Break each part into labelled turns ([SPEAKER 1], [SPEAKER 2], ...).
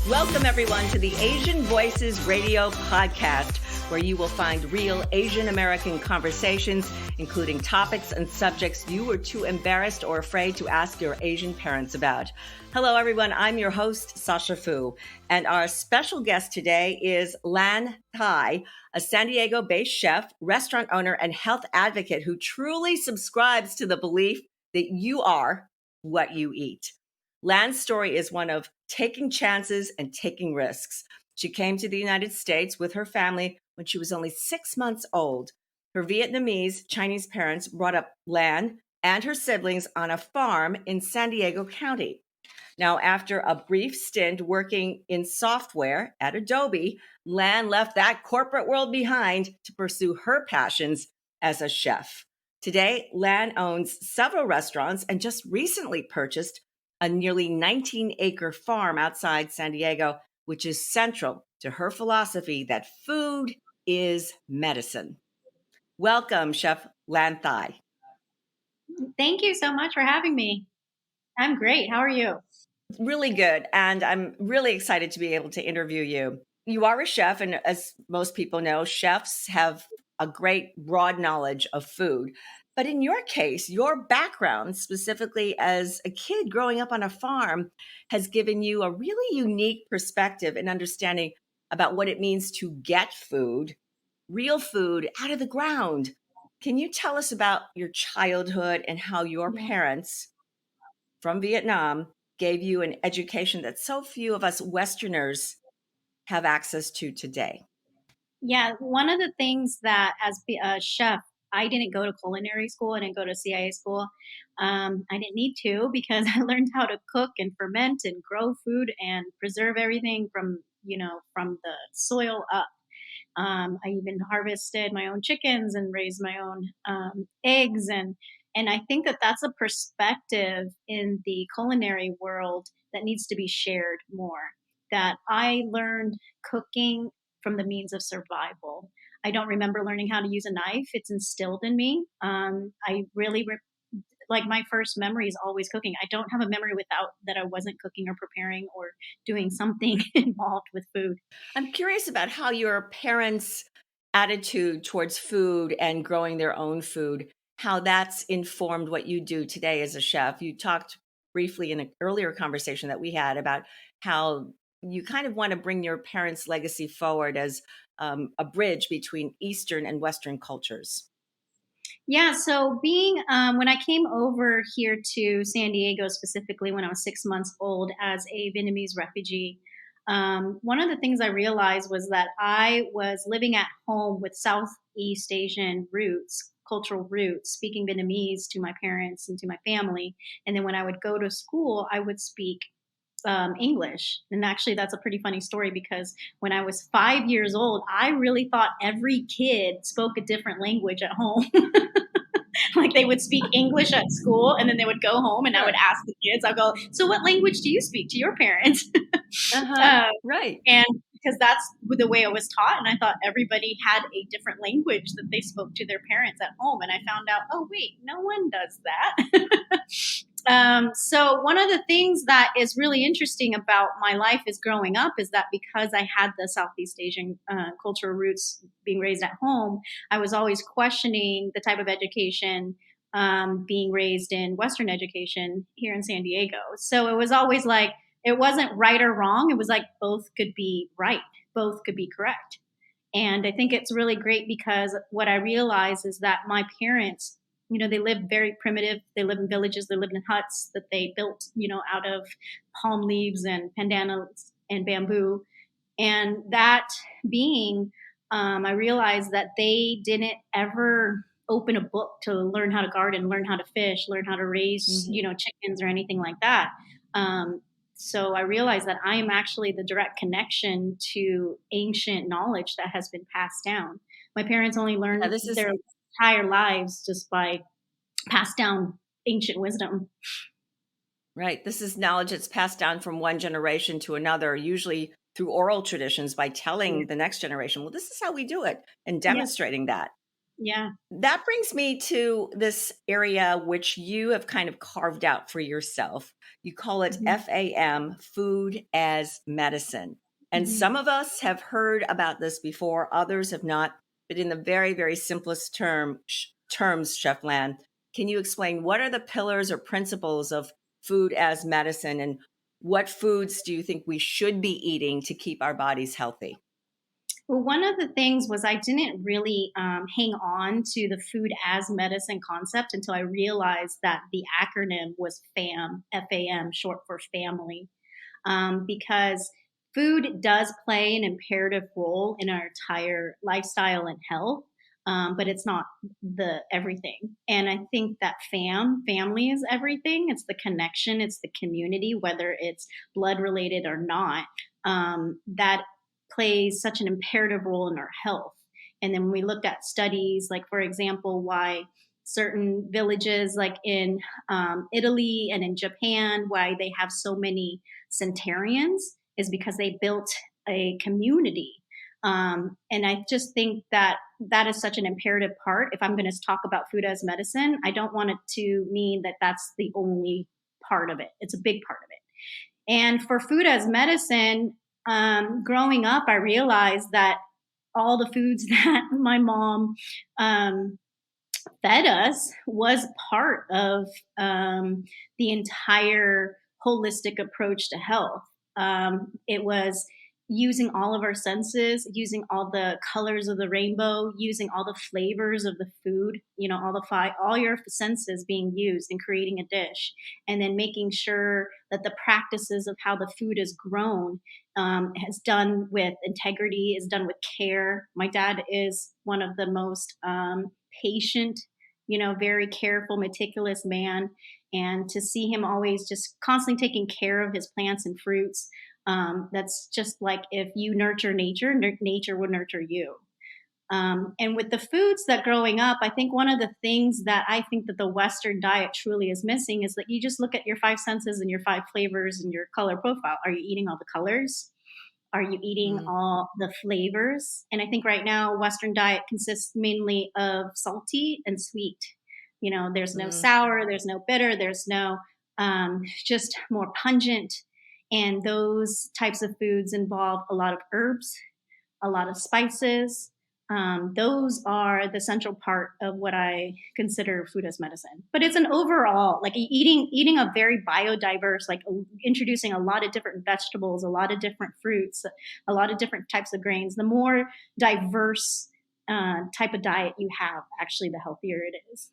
[SPEAKER 1] Welcome, everyone, to the Asian Voices Radio podcast, where you will find real Asian American conversations, including topics and subjects you were too embarrassed or afraid to ask your Asian parents about. Hello, everyone. I'm your host, Sasha Foo, and our special guest today is Lan Thai, a San Diego-based chef, restaurant owner, and health advocate who truly subscribes to the belief that you are what you eat. Lan's story is one of taking chances and taking risks. She came to the United States with her family when she was only 6 months old. Her Vietnamese Chinese parents brought up Lan and her siblings on a farm in San Diego County. Now, after a brief stint working in software at Adobe, Lan left that corporate world behind to pursue her passions as a chef. Today, Lan owns several restaurants and just recently purchased a nearly 19-acre farm outside San Diego, which is central to her philosophy that food is medicine. Welcome, Chef Lan Thai.
[SPEAKER 2] Thank you so much for having me. I'm great. How are you?
[SPEAKER 1] Really good. And I'm really excited to be able to interview you. You are a chef, and as most people know, chefs have a great broad knowledge of food. But in your case, your background, specifically as a kid growing up on a farm, has given you a really unique perspective and understanding about what it means to get food, real food, out of the ground. Can you tell us about your childhood and how your parents from Vietnam gave you an education that so few of us Westerners have access to today?
[SPEAKER 2] Yeah, one of the things that as a chef, I didn't go to culinary school. I didn't go to CIA school. I didn't need to because I learned how to cook and ferment and grow food and preserve everything from the soil up. I even harvested my own chickens and raised my own eggs, and I think that that's a perspective in the culinary world that needs to be shared more. That I learned cooking from the means of survival. I don't remember learning how to use a knife. It's instilled in me. I really like my first memory is always cooking. I don't have a memory without that I wasn't cooking or preparing or doing something involved with food.
[SPEAKER 1] I'm curious about how your parents' attitude towards food and growing their own food, how that's informed what you do today as a chef. You talked briefly in an earlier conversation that we had about how you kind of want to bring your parents' legacy forward as a bridge between Eastern and Western cultures.
[SPEAKER 2] Yeah, so being when I came over here to San Diego, specifically when I was 6 months old as a Vietnamese refugee, one of the things I realized was that I was living at home with Southeast Asian roots, cultural roots, speaking Vietnamese to my parents and to my family. And then when I would go to school, I would speak English. And actually, that's a pretty funny story because when I was 5 years old, I really thought every kid spoke a different language at home. Like they would speak English at school and then they would go home and I would ask the kids, I'll go, so what language do you speak to your parents?
[SPEAKER 1] Right.
[SPEAKER 2] And because that's the way I was taught. And I thought everybody had a different language that they spoke to their parents at home. And I found out, oh, wait, no one does that. So one of the things that is really interesting about my life is growing up is that because I had the Southeast Asian cultural roots being raised at home, I was always questioning the type of education being raised in Western education here in San Diego. So it was always like, it wasn't right or wrong. It was like both could be right, both could be correct. And I think it's really great because what I realized is that my parents, they live very primitive. They live in villages. They live in huts that they built, out of palm leaves and pandanus and bamboo. And that being, I realized that they didn't ever open a book to learn how to garden, learn how to fish, learn how to raise, chickens or anything like that. So I realized that I am actually the direct connection to ancient knowledge that has been passed down. My parents only learned their entire lives just by passed down ancient wisdom.
[SPEAKER 1] Right. This is knowledge that's passed down from one generation to another, usually through oral traditions by telling the next generation, well, this is how we do it and demonstrating that.
[SPEAKER 2] Yeah.
[SPEAKER 1] That brings me to this area which you have kind of carved out for yourself. You call it
[SPEAKER 2] Hmm.
[SPEAKER 1] FAM, food as medicine. And
[SPEAKER 2] Hmm.
[SPEAKER 1] some of us have heard about this before, others have not. But in the very, very simplest terms, Chef Lan, can you explain what are the pillars or principles of food as medicine, and what foods do you think we should be eating to keep our bodies healthy?
[SPEAKER 2] Well, one of the things was I didn't really hang on to the food as medicine concept until I realized that the acronym was FAM, FAM, short for family, because food does play an imperative role in our entire lifestyle and health, but it's not the everything. And I think that family is everything. It's the connection, it's the community, whether it's blood related or not. That plays such an imperative role in our health. And then we looked at studies, like for example, why certain villages, like in Italy and in Japan, why they have so many centenarians is because they built a community. And I just think that that is such an imperative part. If I'm going to talk about food as medicine, I don't want it to mean that that's the only part of it. It's a big part of it. And for food as medicine, growing up, I realized that all the foods that my mom um, fed us was part of the entire holistic approach to health. It was using all of our senses, using all the colors of the rainbow, using all the flavors of the food, all all your senses being used in creating a dish, and then making sure that the practices of how the food is grown is done with integrity, is done with care. My dad is one of the most patient, very careful, meticulous man. And to see him always just constantly taking care of his plants and fruits, that's just like if you nurture nature, nature will nurture you. And with the foods that growing up, I think one of the things that I think that the Western diet truly is missing is that you just look at your five senses and your five flavors and your color profile. Are you eating all the colors? Are you eating
[SPEAKER 1] Mm,
[SPEAKER 2] all the flavors? And I think right now, Western diet consists mainly of salty and sweet. There's no
[SPEAKER 1] mm.
[SPEAKER 2] sour, there's no bitter, there's no just more pungent. And those types of foods involve a lot of herbs, a lot of spices. Those are the central part of what I consider food as medicine. But it's an overall, like eating a very biodiverse, like introducing a lot of different vegetables, a lot of different fruits, a lot of different types of grains. The more diverse type of diet you have, actually, the healthier it is.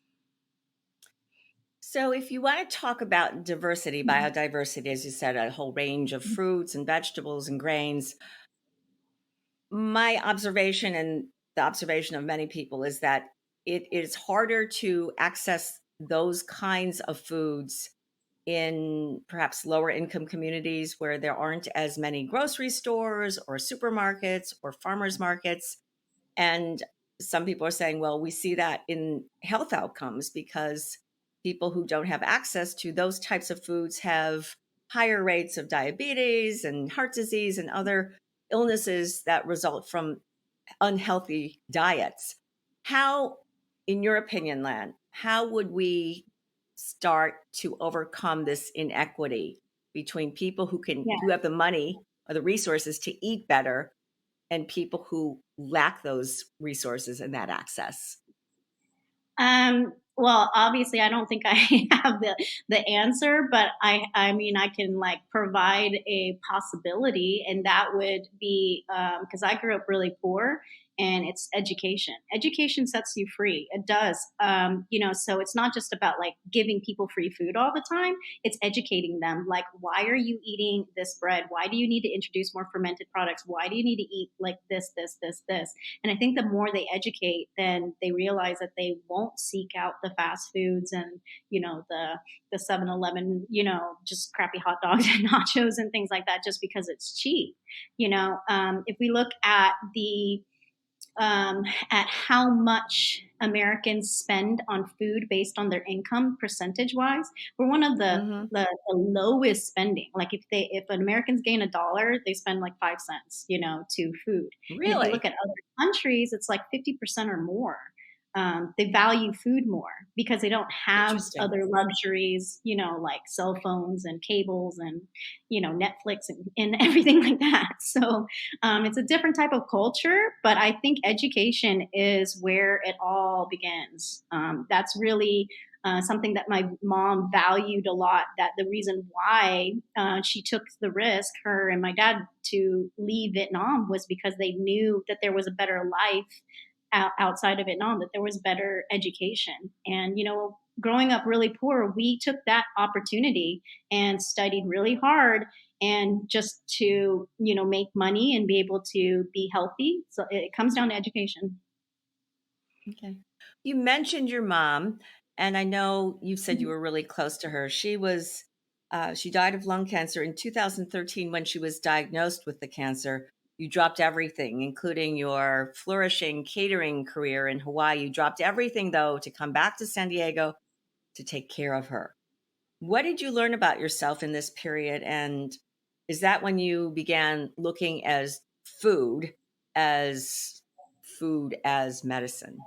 [SPEAKER 1] So, if you want to talk about diversity, biodiversity, as you said, a whole range of fruits and vegetables and grains, my observation and the observation of many people is that it is harder to access those kinds of foods in perhaps lower income communities where there aren't as many grocery stores or supermarkets or farmers markets. And some people are saying, well, we see that in health outcomes because people who don't have access to those types of foods have higher rates of diabetes and heart disease and other illnesses that result from unhealthy diets. How, in your opinion, Lan, how would we start to overcome this inequity between people who
[SPEAKER 2] Yeah.
[SPEAKER 1] have the money or the resources to eat better and people who lack those resources and that access?
[SPEAKER 2] Well, obviously, I don't think I have the answer, but I mean, I can like provide a possibility, and that would be because I grew up really poor, and it's education. Education sets you free. It does. So it's not just about like giving people free food all the time. It's educating them. Like, why are you eating this bread? Why do you need to introduce more fermented products? Why do you need to eat like this? And I think the more they educate, then they realize that they won't seek out the fast foods and, the 7-Eleven, just crappy hot dogs and nachos and things like that just because it's cheap. If we look at how much Americans spend on food based on their income percentage wise, we're one of
[SPEAKER 1] Hmm.
[SPEAKER 2] the lowest spending. Like if Americans gain $1, they spend like 5 cents, to food. And if you look
[SPEAKER 1] Really?
[SPEAKER 2] at other countries, it's like 50% or more. they value food more because they don't have
[SPEAKER 1] Interesting.
[SPEAKER 2] other luxuries, like cell phones and cables and, Netflix and everything like that. So it's a different type of culture, but I think education is where it all begins. That's really something that my mom valued a lot. That the reason why she took the risk, her and my dad, to leave Vietnam was because they knew that there was a better life outside of Vietnam, that there was better education. And, growing up really poor, we took that opportunity and studied really hard and just to, make money and be able to be healthy. So it comes down to education.
[SPEAKER 1] Okay. You mentioned your mom, and I know you said you
[SPEAKER 2] Mhm.
[SPEAKER 1] were really close to her. She died of lung cancer in 2013 when she was diagnosed with the cancer. You dropped everything, including your flourishing catering career in Hawaii. You dropped everything, though, to come back to San Diego to take care of her. What did you learn about yourself in this period? And is that when you began looking as food as medicine?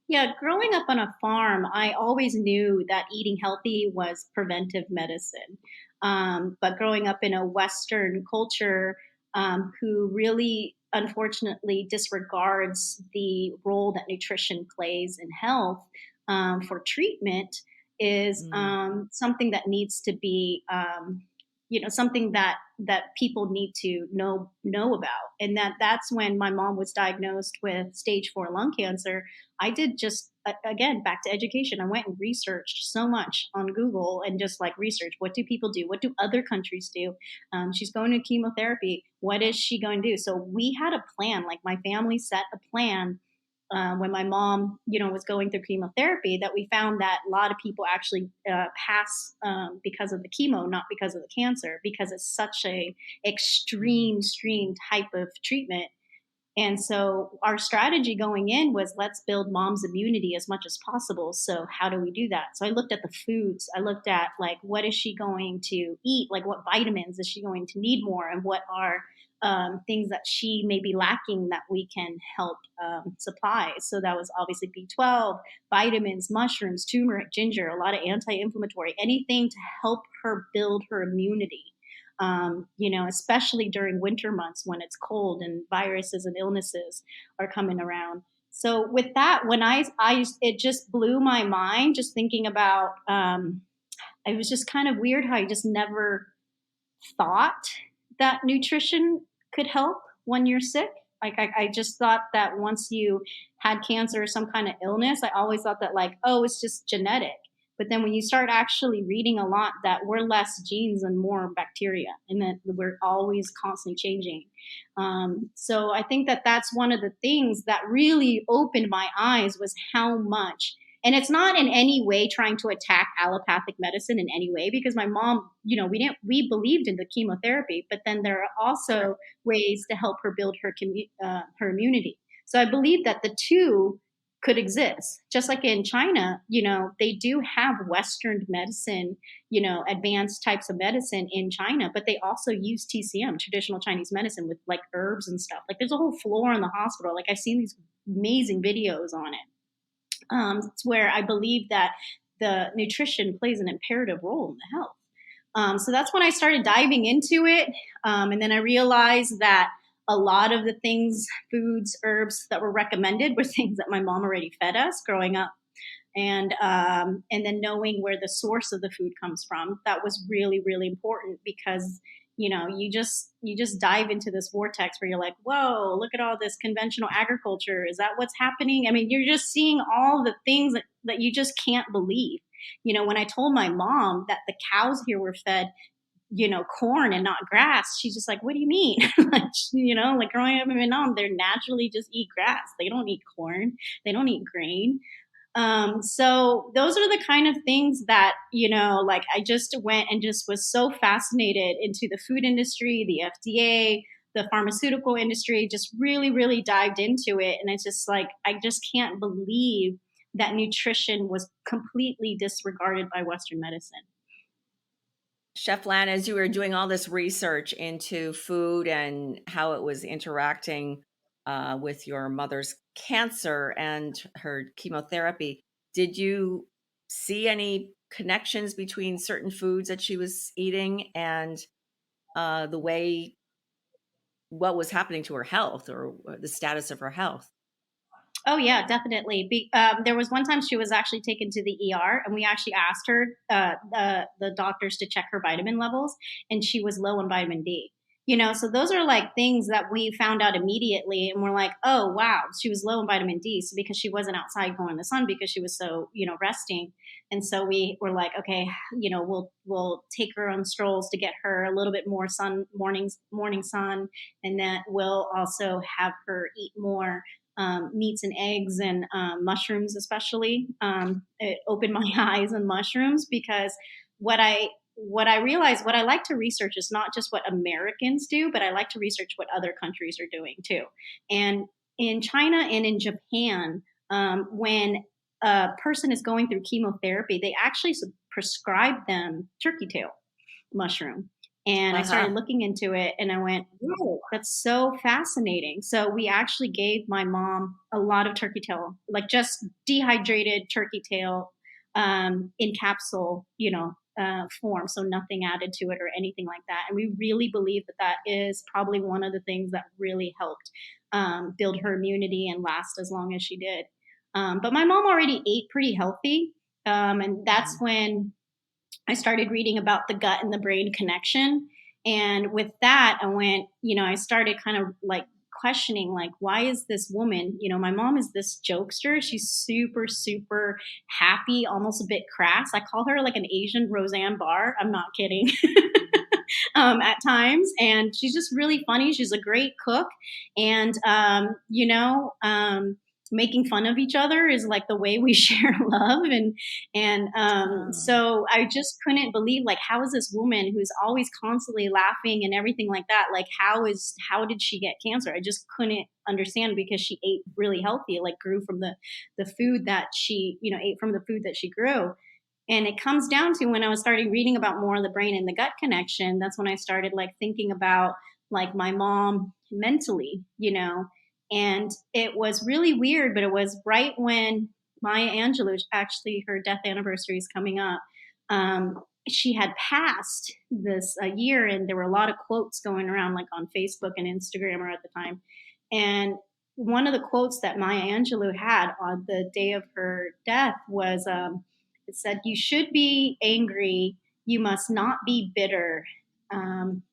[SPEAKER 2] Yeah, growing up on a farm, I always knew that eating healthy was preventive medicine. But growing up in a Western culture, who really unfortunately disregards the role that nutrition plays in health for treatment, is
[SPEAKER 1] Mm.
[SPEAKER 2] something that needs to be, something that people need to know about. And that's when my mom was diagnosed with stage 4 lung cancer. I did just, again, back to education. I went and researched so much on Google and just like research, what do people do? What do other countries do? She's going to chemotherapy. What is she going to do? So we had a plan. Like my family set a plan when my mom, was going through chemotherapy, that we found that a lot of people actually pass because of the chemo, not because of the cancer, because it's such a
[SPEAKER 1] Mm.
[SPEAKER 2] extreme type of treatment. And so our strategy going in was, let's build mom's immunity as much as possible. So how do we do that? So I looked at the foods. I looked at like, what is she going to eat? Like what vitamins is she going to need more? And what are things that she may be lacking that we can help supply? So that was obviously B12, vitamins, mushrooms, turmeric, ginger, a lot of anti-inflammatory, anything to help her build her immunity, especially during winter months when it's cold and viruses and illnesses are coming around. So with that, when it just blew my mind just thinking about, it was just kind of weird how I just never thought that nutrition could help when you're sick. Like I just thought that once you had cancer or some kind of illness, I always thought that like, oh, it's just genetic. But then when you start actually reading a lot, that we're less genes and more bacteria, and that we're always constantly changing. So I think that that's one of the things that really opened my eyes, was how much. And it's not in any way trying to attack allopathic medicine in any way, because my mom, we believed in the chemotherapy, but then there are
[SPEAKER 1] Sure.
[SPEAKER 2] also ways to help her build her immunity. So I believe that the two could exist. Just like in China, they do have Western medicine, advanced types of medicine in China, but they also use TCM, traditional Chinese medicine, with like herbs and stuff. Like there's a whole floor in the hospital. Like I've seen these amazing videos on it. It's where I believe that the nutrition plays an imperative role in the health. So that's when I started diving into it. And then I realized that a lot of the things, foods, herbs that were recommended were things that my mom already fed us growing up. And then knowing where the source of the food comes from, that was really really important, because you just dive into this vortex where you're like, whoa, look at all this conventional agriculture. Is that what's happening? I mean, you're just seeing all the things that you just can't believe. When I told my mom that the cows here were fed corn and not grass, she's just like, what do you mean? Like, like growing up in Vietnam, they're naturally just eat grass. They don't eat corn. They don't eat grain. So those are the kind of things that, like I just went and just was so fascinated into the food industry, the FDA, the pharmaceutical industry, just really, really dived into it. And it's just like, I just can't believe that nutrition was completely disregarded by Western medicine.
[SPEAKER 1] Chef Lan, as you were doing all this research into food and how it was interacting with your mother's cancer and her chemotherapy, did you see any connections between certain foods that she was eating and the way what was happening to her health or the status of her health?
[SPEAKER 2] Oh yeah, definitely. There was one time she was actually taken to the ER, and we actually asked her, the doctors, to check her vitamin levels, and she was low in vitamin D. So those are like things that we found out immediately, and we're like, oh wow, she was low in vitamin D, so because she wasn't outside going in the sun because she was so resting, and so we were like, okay, we'll take her on strolls to get her a little bit more sun, morning sun, and then we'll also have her eat more meats and eggs and mushrooms, especially. It opened my eyes on mushrooms because what I what I realized, what I like to research is not just what Americans do, but I like to research what other countries are doing too. And in China and in Japan, when a person is going through chemotherapy, they actually prescribe them turkey tail mushroom. And I
[SPEAKER 1] Uh-huh.
[SPEAKER 2] started looking into it and I went, whoa, that's so fascinating. So we actually gave my mom a lot of turkey tail, like just dehydrated turkey tail in capsule, form. So nothing added to it or anything like that. And we really believe that that is probably one of the things that really helped build her immunity and last as long as she did. But my mom already ate pretty healthy. And that's
[SPEAKER 1] Mhm.
[SPEAKER 2] when I started reading about the gut and the brain connection. And with that, I started kind of like questioning, like, why is this woman, my mom is this jokester. She's super, super happy, almost a bit crass. I call her like an Asian Roseanne Barr. I'm not kidding. At times. And she's just really funny. She's a great cook. And, making fun of each other is like the way we share love. And
[SPEAKER 1] Oh.
[SPEAKER 2] so I just couldn't believe, like, how is this woman who's always constantly laughing and everything like that, like, how did she get cancer? I just couldn't understand, because she ate really healthy, like grew from the food that she ate from the food that she grew. And it comes down to, when I was starting reading about more of the brain and the gut connection, that's when I started like thinking about like my mom mentally, and it was really weird, but it was right when Maya Angelou, actually her death anniversary is coming up. She had passed this year, and there were a lot of quotes going around like on Facebook and Instagram at the time. And one of the quotes that Maya Angelou had on the day of her death was, it said, "You should be angry. You must not be bitter, um,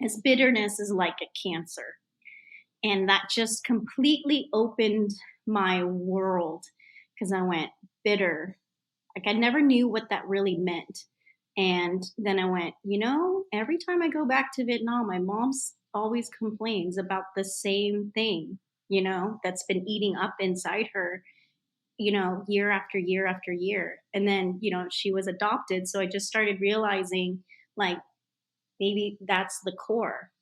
[SPEAKER 2] as bitterness is like a cancer." And that just completely opened my world, because I went, bitter. Like, I never knew what that really meant. And then I went, every time I go back to Vietnam, my mom always complains about the same thing, that's been eating up inside her, year after year after year. And then, she was adopted. So I just started realizing, like, maybe that's the core,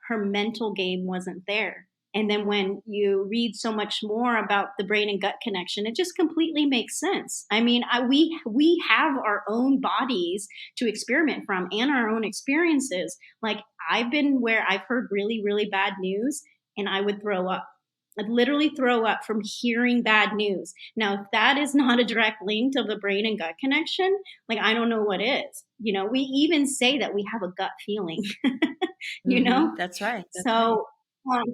[SPEAKER 2] her mental game wasn't there. And then when you read so much more about the brain and gut connection, it just completely makes sense. I mean, we have our own bodies to experiment from, and our own experiences. Like, I've been where I've heard really, really bad news, and I would throw up. I'd literally throw up from hearing bad news. Now, if that is not a direct link to the brain and gut connection, like, I don't know what is. We even say that we have a gut feeling, you
[SPEAKER 1] Hmm.
[SPEAKER 2] know?
[SPEAKER 1] That's right. That's right.
[SPEAKER 2] So, um,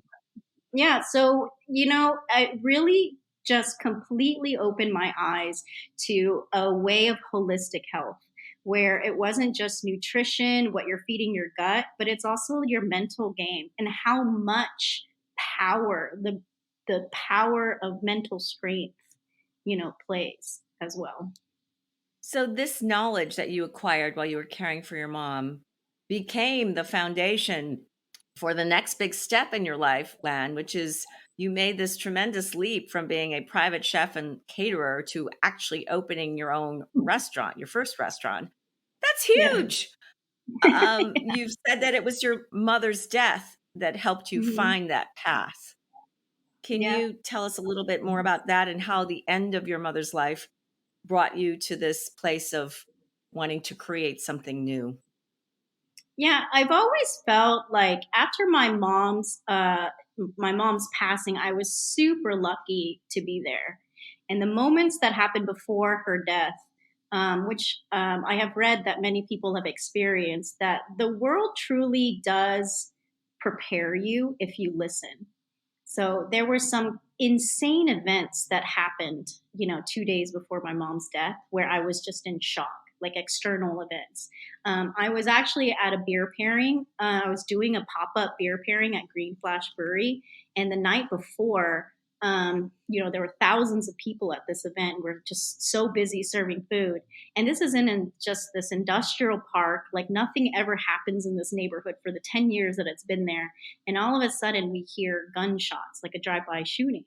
[SPEAKER 2] yeah, so, I really just completely opened my eyes to a way of holistic health, where it wasn't just nutrition, what you're feeding your gut, but it's also your mental game, and how much power the power of mental strength, plays as well.
[SPEAKER 1] So this knowledge that you acquired while you were caring for your mom became the foundation for the next big step in your life, Lan, which is you made this tremendous leap from being a private chef and caterer to actually opening your own restaurant, your first restaurant. That's
[SPEAKER 2] Yeah.
[SPEAKER 1] huge. You've said that it was your mother's death that helped you
[SPEAKER 2] Hmm.
[SPEAKER 1] find that path. Can
[SPEAKER 2] Yeah.
[SPEAKER 1] you tell us a little bit more about that and how the end of your mother's life brought you to this place of wanting to create something new?
[SPEAKER 2] Yeah, I've always felt like after my mom's my mom's passing, I was super lucky to be there. And the moments that happened before her death, which I have read that many people have experienced, that the world truly does prepare you if you listen. So there were some insane events that happened, 2 days before my mom's death, where I was just in shock, like external events. I was actually at a beer pairing. I was doing a pop-up beer pairing at Green Flash Brewery. And the night before, there were thousands of people at this event. We're just so busy serving food. And this is in just this industrial park. Like nothing ever happens in this neighborhood for the 10 years that it's been there. And all of a sudden we hear gunshots, like a drive-by shooting.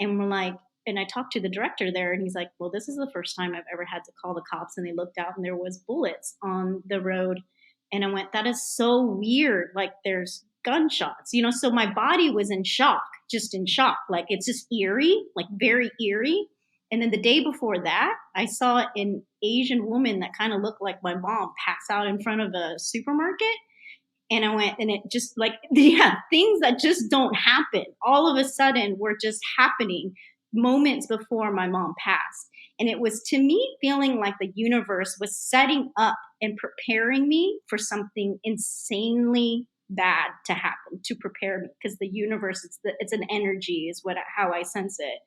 [SPEAKER 2] And we're like, and I talked to the director there, and he's like, well, this is the first time I've ever had to call the cops. And they looked out and there was bullets on the road. And I went, that is so weird. Like there's gunshots, so my body was in shock, just in shock. Like it's just eerie, like very eerie. And then the day before that, I saw an Asian woman that kind of looked like my mom pass out in front of a supermarket. And I went, and it just like, yeah, things that just don't happen all of a sudden were just happening moments before my mom passed. And it was, to me, feeling like the universe was setting up and preparing me for something insanely bad to happen, to prepare me, because the universe, it's an energy, is how I sense it.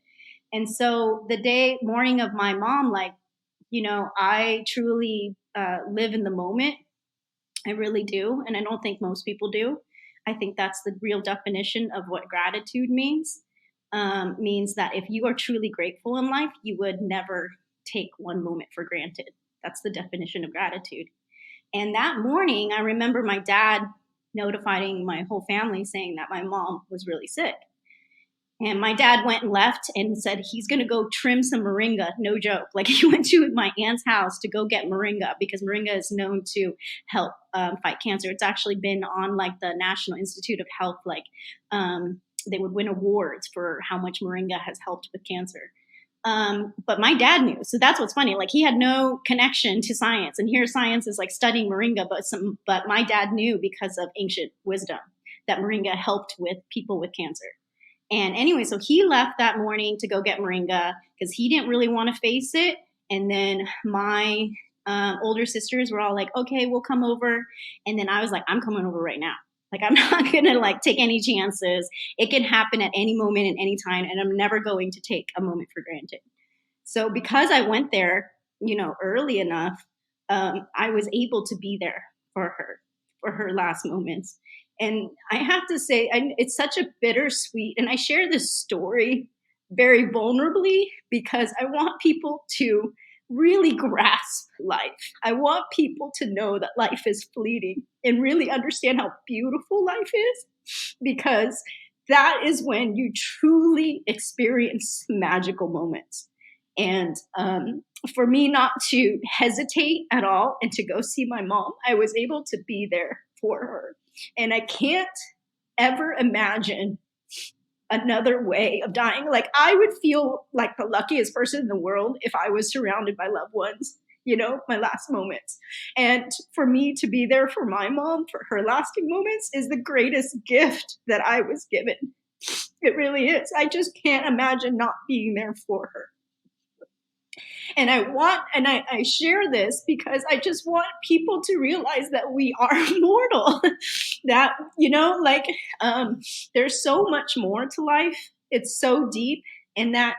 [SPEAKER 2] And so the morning of my mom, I truly live in the moment. I really do. And I don't think most people do. I think that's the real definition of what gratitude means. Means that if you are truly grateful in life, you would never take one moment for granted. That's the definition of gratitude. And that morning, I remember my dad notifying my whole family saying that my mom was really sick. And my dad went and left and said he's going to go trim some moringa. No joke. Like he went to my aunt's house to go get moringa, because moringa is known to help fight cancer. It's actually been on like the National Institute of Health, they would win awards for how much moringa has helped with cancer. But my dad knew. So that's what's funny. Like he had no connection to science. And here science is like studying moringa, but my dad knew because of ancient wisdom that moringa helped with people with cancer. And anyway, so he left that morning to go get moringa because he didn't really want to face it. And then my older sisters were all like, okay, we'll come over. And then I was like, I'm coming over right now. Like, I'm not going to take any chances. It can happen at any moment and any time. And I'm never going to take a moment for granted. So because I went there, early enough, I was able to be there for her last moments. And I have to say, it's such a bittersweet, and I share this story very vulnerably because I want people to really grasp life. I want people to know that life is fleeting and really understand how beautiful life is, because that is when you truly experience magical moments. And for me not to hesitate at all and to go see my mom, I was able to be there for her. And I can't ever imagine another way of dying. Like I would feel like the luckiest person in the world if I was surrounded by loved ones, my last moments. And for me to be there for my mom for her lasting moments is the greatest gift that I was given. It really is. I just can't imagine not being there for her. And I share this because I just want people to realize that we are mortal, that, there's so much more to life. It's so deep. And that,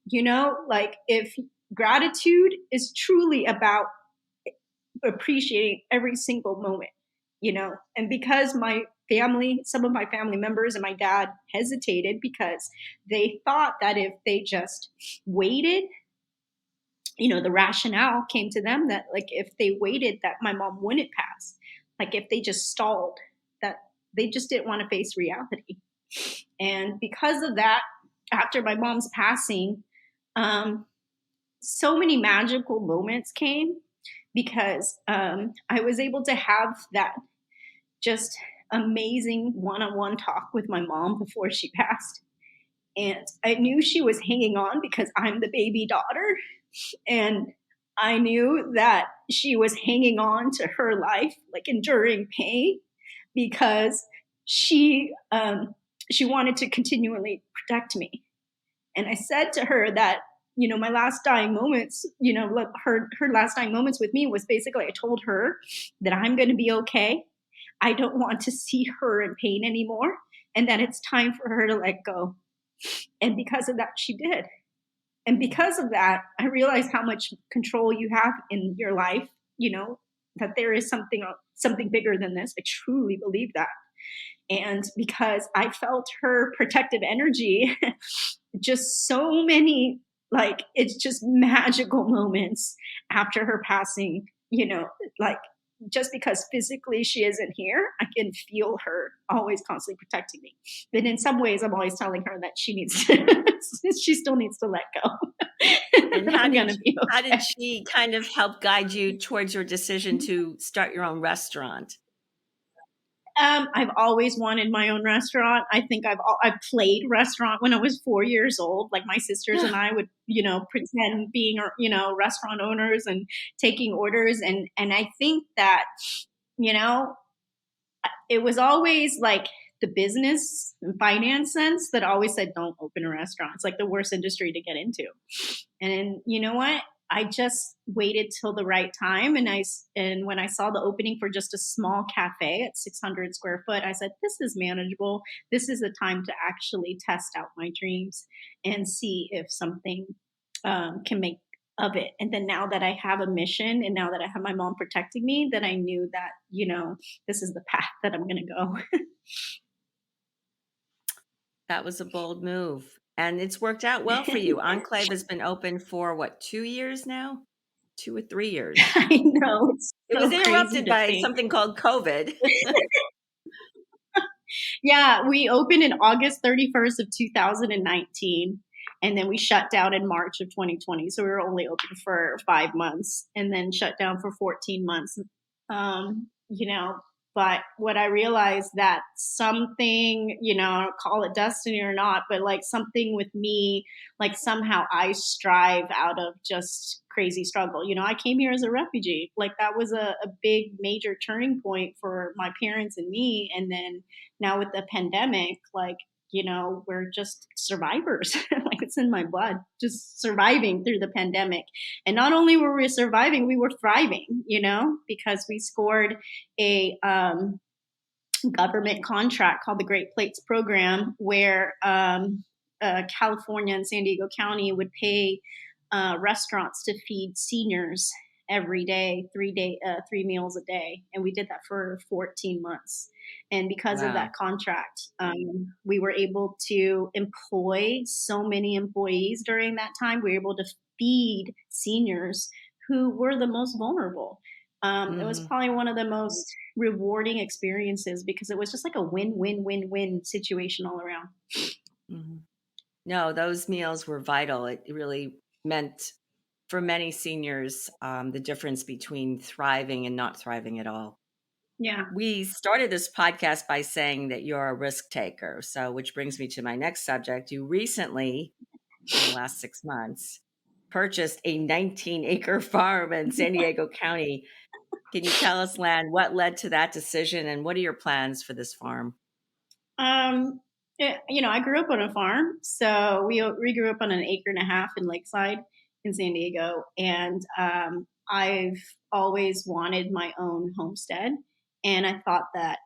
[SPEAKER 2] if gratitude is truly about appreciating every single moment, and because some of my family members and my dad hesitated because they thought that if they just waited, the rationale came to them that if they waited that my mom wouldn't pass, if they just stalled, that they just didn't want to face reality. And because of that, after my mom's passing, so many magical moments came because I was able to have that just amazing one-on-one talk with my mom before she passed. And I knew she was hanging on because I'm the baby daughter. And I knew that she was hanging on to her life, enduring pain, because she she wanted to continually protect me. And I said to her that, my last dying moments, her last dying moments with me was basically, I told her that I'm going to be okay. I don't want to see her in pain anymore, and that it's time for her to let go. And because of that, she did. And because of that, I realized how much control you have in your life, that there is something bigger than this. I truly believe that. And because I felt her protective energy, just so many, like, it's just magical moments after her passing, like, just because physically she isn't here, I can feel her always constantly protecting me. But in some ways, I'm always telling her that she still needs to let go.
[SPEAKER 1] And how did she kind of help guide you towards your decision to start your own restaurant?
[SPEAKER 2] I've always wanted my own restaurant. I think I've played restaurant when I was 4 years old. Like, my sisters and I would, pretend being, restaurant owners and taking orders. And I think that, it was always like the business and finance sense that always said, don't open a restaurant. It's like the worst industry to get into. And you know what? I just waited till the right time, and when I saw the opening for just a small cafe at 600 square foot, I said, "This is manageable. This is the time to actually test out my dreams and see if something can make of it." And then now that I have a mission, and now that I have my mom protecting me, that I knew that this is the path that I'm going to go.
[SPEAKER 1] That was a bold move, and it's worked out well for you. Enclave has been open for what, 2 years now? 2 or 3 years.
[SPEAKER 2] I know, it's
[SPEAKER 1] It was
[SPEAKER 2] so crazy
[SPEAKER 1] interrupted
[SPEAKER 2] to
[SPEAKER 1] by
[SPEAKER 2] think.
[SPEAKER 1] something called COVID.
[SPEAKER 2] Yeah, we opened in August 31st of 2019, and then we shut down in March of 2020. So we were only open for 5 months, and then shut down for 14 months. Um, you know, but what I realized, that something, call it destiny or not, but like something with me, like somehow I strive out of just crazy struggle. I came here as a refugee. Like, that was a big major turning point for my parents and me. And then now with the pandemic, like, we're just survivors. Like, it's in my blood, just surviving through the pandemic. And not only were we surviving, we were thriving, because we scored a government contract called the Great Plates Program, where California and San Diego County would pay restaurants to feed seniors every day, 3 meals a day. And we did that for 14 months. And because of
[SPEAKER 1] Wow.
[SPEAKER 2] that contract, we were able to employ so many employees during that time. We were able to feed seniors who were the most vulnerable. It was
[SPEAKER 1] Mhm,
[SPEAKER 2] probably one of the most rewarding experiences, because it was just like a win-win-win-win situation all around.
[SPEAKER 1] mhm. No, those meals were vital. It really meant for many seniors, the difference between thriving and not thriving at all.
[SPEAKER 2] Yeah.
[SPEAKER 1] We started this podcast by saying that you're a risk taker. So, which brings me to my next subject. You recently, in the last 6 months, purchased a 19-acre farm in San Diego County. Can you tell us, Lan, what led to that decision and what are your plans for this farm?
[SPEAKER 2] Um, I grew up on a farm, so we grew up on an acre and a half in Lakeside in San Diego, and I've always wanted my own homestead, and I thought that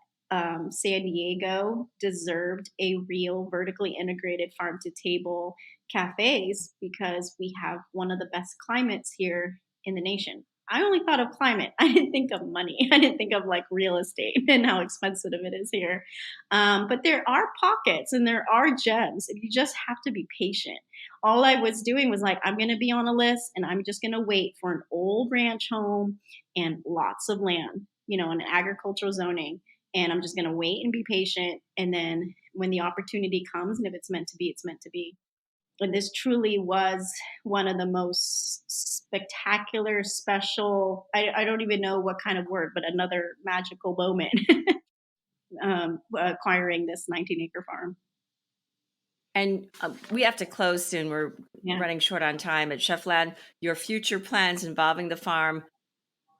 [SPEAKER 2] San Diego deserved a real vertically integrated farm to table cafes, because we have one of the best climates here in the nation. I only thought of climate. I didn't think of money. I didn't think of like real estate and how expensive it is here. But there are pockets and there are gems, and you just have to be patient. All I was doing was like, I'm going to be on a list, and I'm just going to wait for an old ranch home and lots of land, an agricultural zoning. And I'm just going to wait and be patient. And then when the opportunity comes, and if it's meant to be, it's meant to be. And this truly was one of the most spectacular, special, I don't even know what kind of word, but another magical moment, acquiring this 19-acre farm.
[SPEAKER 1] And we have to close soon. We're
[SPEAKER 2] Yeah.
[SPEAKER 1] running short on time. At Chef Lan, your future plans involving the farm,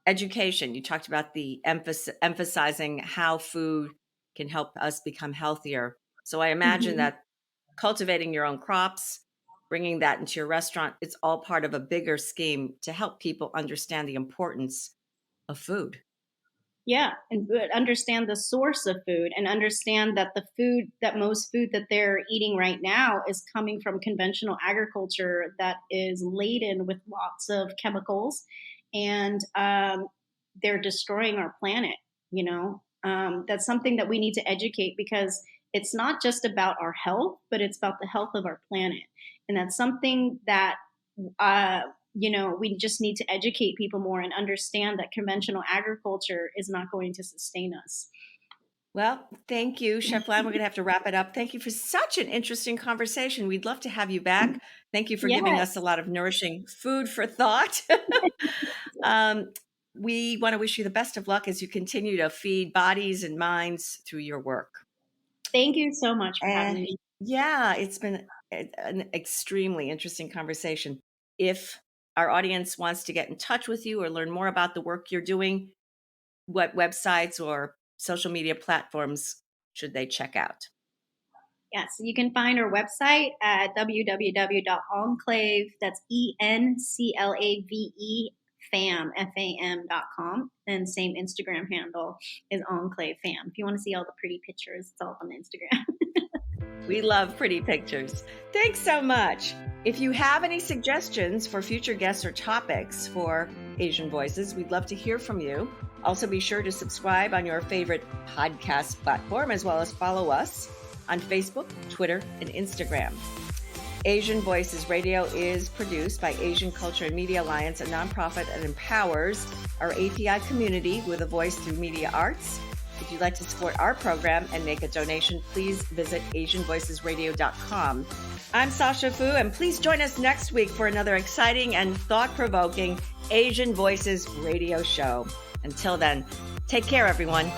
[SPEAKER 1] education. You talked about the emphasizing how food can help us become healthier. So I imagine
[SPEAKER 2] Mhm.
[SPEAKER 1] that cultivating your own crops, bringing that into your restaurant, it's all part of a bigger scheme to help people understand the importance of food.
[SPEAKER 2] Yeah, and understand the source of food and understand that most food that they're eating right now is coming from conventional agriculture that is laden with lots of chemicals, and they're destroying our planet. That's something that we need to educate, because it's not just about our health, but it's about the health of our planet, and that's something that uh, we just need to educate people more and understand that conventional agriculture is not going to sustain us.
[SPEAKER 1] Well, thank you, Chef Lan. We're going to have to wrap it up. Thank you for such an interesting conversation. We'd love to have you back. Thank you for giving us a
[SPEAKER 2] Yes.
[SPEAKER 1] lot of nourishing food for thought. um, we want to wish you the best of luck as you continue to feed bodies and minds through your work.
[SPEAKER 2] Thank you so much for having
[SPEAKER 1] And
[SPEAKER 2] me.
[SPEAKER 1] yeah, it's been an extremely interesting conversation. If our audience wants to get in touch with you or learn more about the work you're doing, what websites or social media platforms should they check out?
[SPEAKER 2] Yes, you can find our website at www.enclave, that's ENCLAVE, fam.com. And same Instagram handle is Enclave Fam. If you want to see all the pretty pictures, it's all on Instagram.
[SPEAKER 1] We love pretty pictures. Thanks so much. If you have any suggestions for future guests or topics for Asian Voices, we'd love to hear from you. Also, be sure to subscribe on your favorite podcast platform, as well as follow us on Facebook, Twitter, and Instagram. Asian Voices Radio is produced by Asian Culture and Media Alliance, a nonprofit that empowers our API community with a voice through media arts. If you'd like to support our program and make a donation, please visit AsianVoicesRadio.com. I'm Sasha Foo, and please join us next week for another exciting and thought-provoking Asian Voices radio show. Until then, take care, everyone.